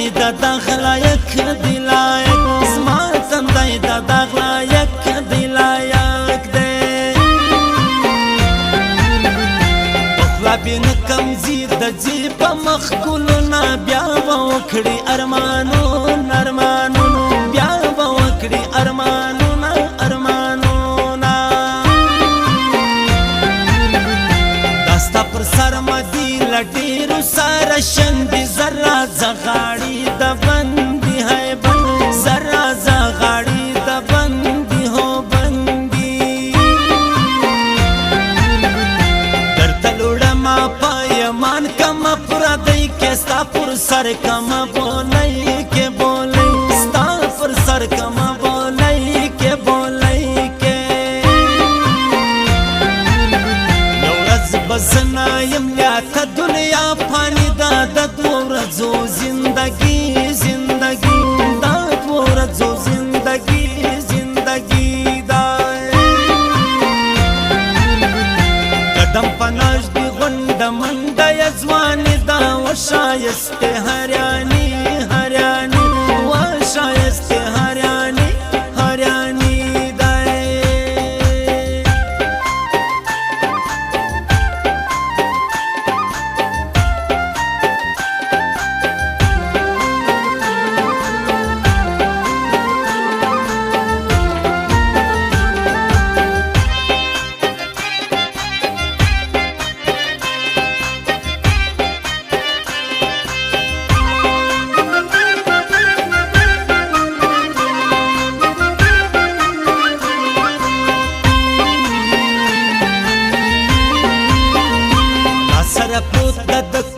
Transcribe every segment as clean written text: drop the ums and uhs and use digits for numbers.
تندی د دغلا یک دی لایق زما تندی د دغلا یک دی لایق دی پخلا بین کمزی د جی په مخ ګلونه بیا وکړي ارمانون ارمانون بیا وکړي ارمانونه ارمانونه داستا پر سر مدی لډیرو سره شندې زرا زغاړي د بندي ہے بند زرا زغاړي د بندي هو بندي درته لوړما پایمان کم پردی کې ستا پر سر کم بولای کې بولای ستا پر سر کم بولای کې بولای کې یو ورځ بزنا یم یا ته دنیا پانی دا د دو ورځو زندگی زندگی دا دو ورځو زندگی زندگی دا قدم پناش دی غند منډه یزوان دا وشایست هریانی هریانی وشایست هریانی هریانی دا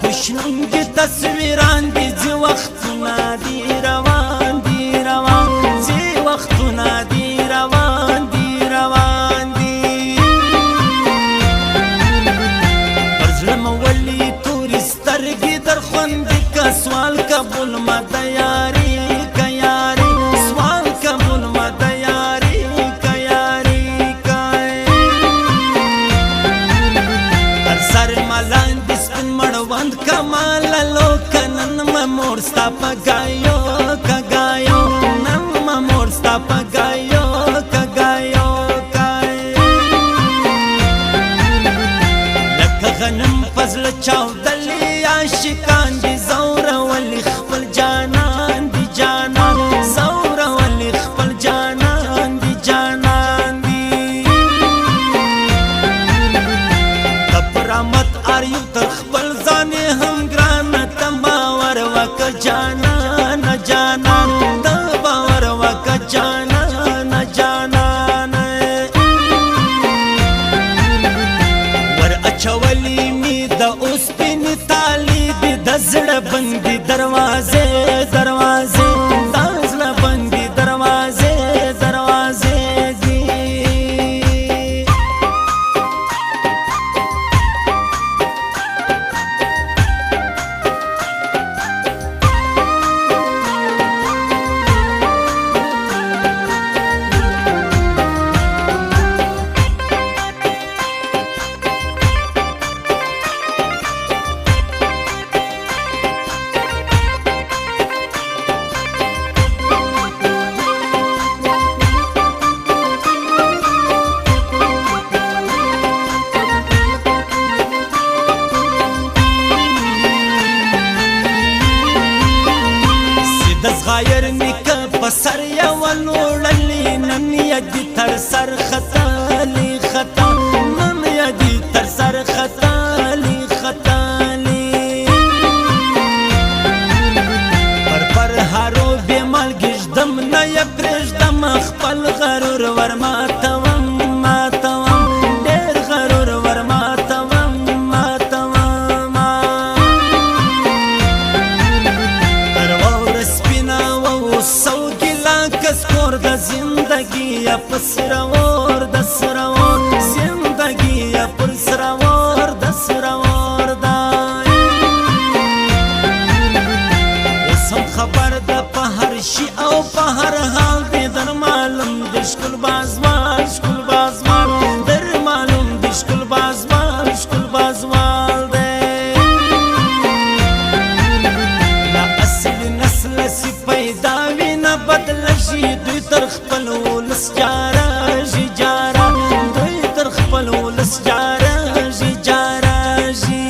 کوشنونګي تصویران دي چې وختونه دي روان دي روان چې وختونه دي روان دي روان دي پر زړه مولي تورې سترګې در خوندې که سوال قبول ما د یاري که یاري سوال قبول ما د یاري که یاري که تر سر ملاندې سپین مړوند کمال لو کنن مور ستا پگایو کگایو نن مور ستا پگایو کگایو کای لکه غنم فضل چاودلی عاشقان دی زور ولی خپل جانان دی جانان زور ولی خپل جانان دی جانان دی کپرامت اریو تر خپل ځان هم ګران تما ور وک جانان جانان د باور وک جانان جانان ور اچولی می د اوس پین تالی د زړه بندي دروازه دروازه د زړه بندي دروازه دروازه دی غایر نکه پسر یو لوړلی نن یدی تر سر خطالی خطا نن یدی تر سر خطالی خطالی پر هارو بی ملګژدم نه ی پرېږدم خپل غرور ور ماتوم ماتوم ډېر غرور ور ماتوم ماتوم تر واوره سپینه سوګلا کسکور د زندگی یا پسرور د سرور زندگی یا پسرور د سرور دای اوسم خبر د په هر شي او په هر حال دې در معلوم د شکل بازوال شکل بازوال در معلوم د شکل بازوال شکل بازوال دې لا اصل نسل داسې پیدا وي نه بدله شي دوی تر خپل ولس جاراږي جارا دوی تر خپل ولس جاراږي جاراږي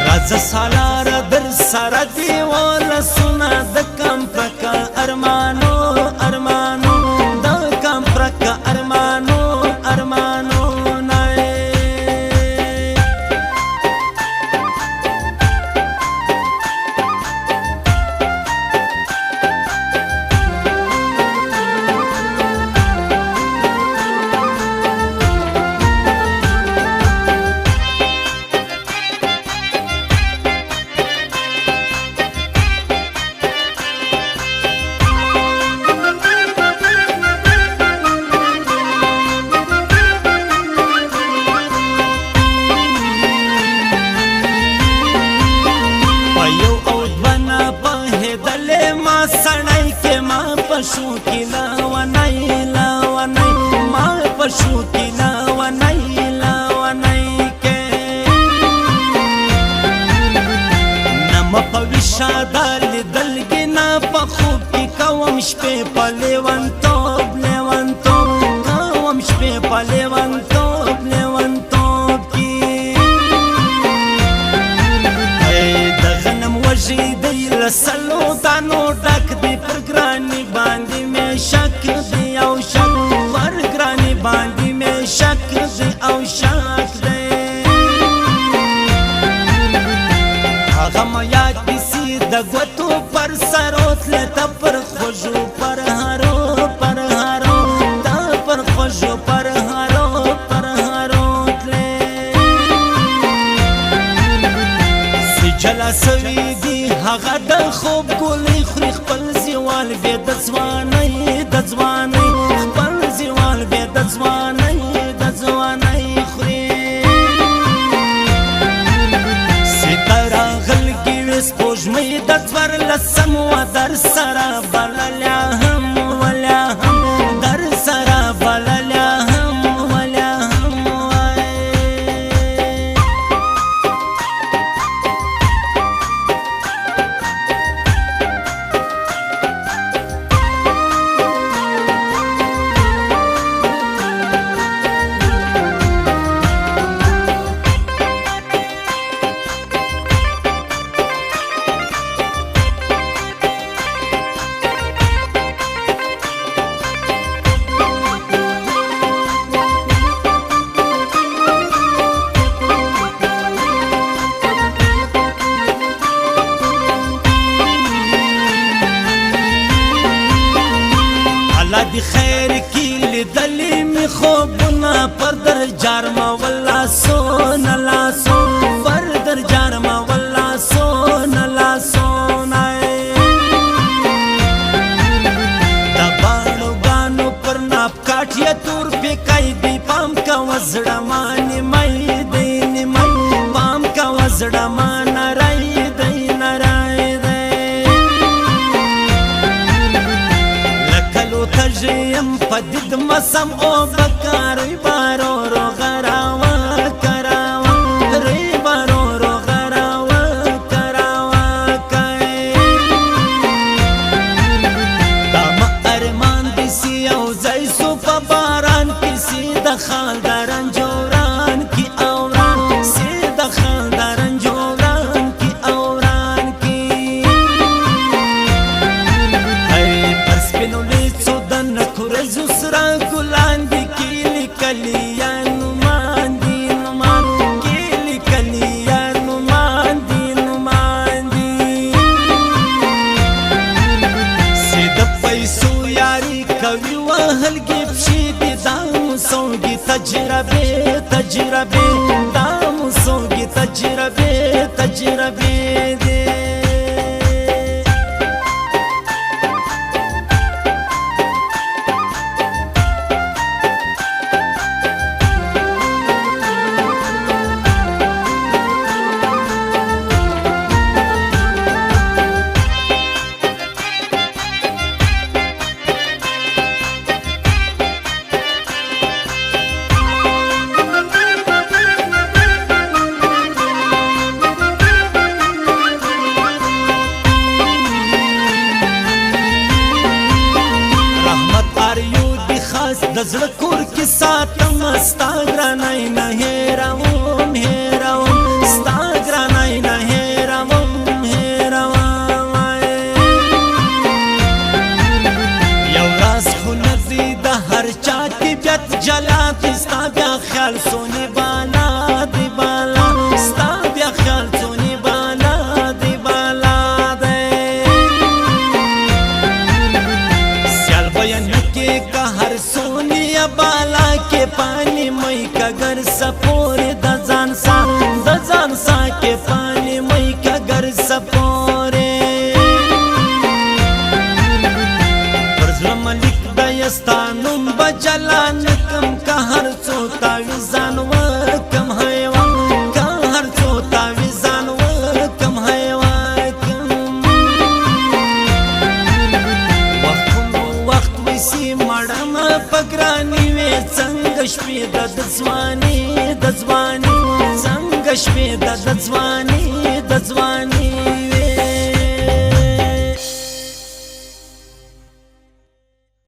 راځه سالاره در سره دی ولسونه د کم پرکه ارمانو ارمانو د کم پرکه ارمانو ارمانو پشو کی لاونای لاونای ما پشو کی لاونای لاونای کې نم په وشادل دلګي نه په خوب کې کوم شپې په لیوان توب لیوان توب کوم شپې په لیوان توب لیوان توب کې د غنم وږي دی لسلو دانو ډک دی پرګرانی باندې مې شک دی او شک پرګرانی باندې مې شک دی او شک دی هغه ما یاد کسی د غوتو پر سروت لته پر خوشو پر هارو پر هارو دا پر خوشو پر هارو پر هارو سی جلا سوي دی هغه د خوب ګولې خوري خپل زیوال بیا د ځوانۍ د ځوانۍ خپل زیوال بیا د ځوانۍ د ځوانۍ خوري ستاره غلګي وې سپوږمۍ د څوارلسم وه در سره بللیا هم ولیا هم در سره بللیا هم ولیا هم الله دی خیر کی لیدلی می خوبونه پر در جارما والله سونا لاسو پر در جارما والله سونا لاسو دا بانو گانو پر ناپ کاټیا تور پی کای دی پام کا وزړه مانی مای دی نیمای پام کا وزړه مان راي دی نارای تجیم پدید مسم او بکاری بارو رو غراوا کراوا ری بارو رو غراوا کراوا کای دام ارمان دیسی او زیسو پا باران کسی دخال درن جوران کی اوران سی دخال درن جوران کی اوران کی ای پس پینو رزو سرا ګلان دي کلی کلیا نومان دي نومان کلی کلیا نومان دي نومان دي سید پیسو یاري کوي وهلګي پشي دي دام سوګي تجربه تجربه دام سوګي تجربه تجربه دي زړه کور کې ساتم ستا ګرانۍ نه هېروم هېروم ستا ګرانۍ نه هېروم هېروم یو راز خو نه دی د هر چا طبیعت جلا دی ستا بیا خیال سونی بالا دی بالا ستا بیا خیال سونی بالا دی بالا دی سیال بیان کې که هر سونی بالا کې پانی مئی کگر سپور د ځان سا کې پانی مئی کگر سپور پر ظلم لیک د یستانم بجلان کم که هر څو تاوی ځان وکم حیوان که هر څو تاوی ځان وکم حیوان وخت ویسی مړم پګرانی وې څنګه شپې د ځواني څنګه شپې د ځواني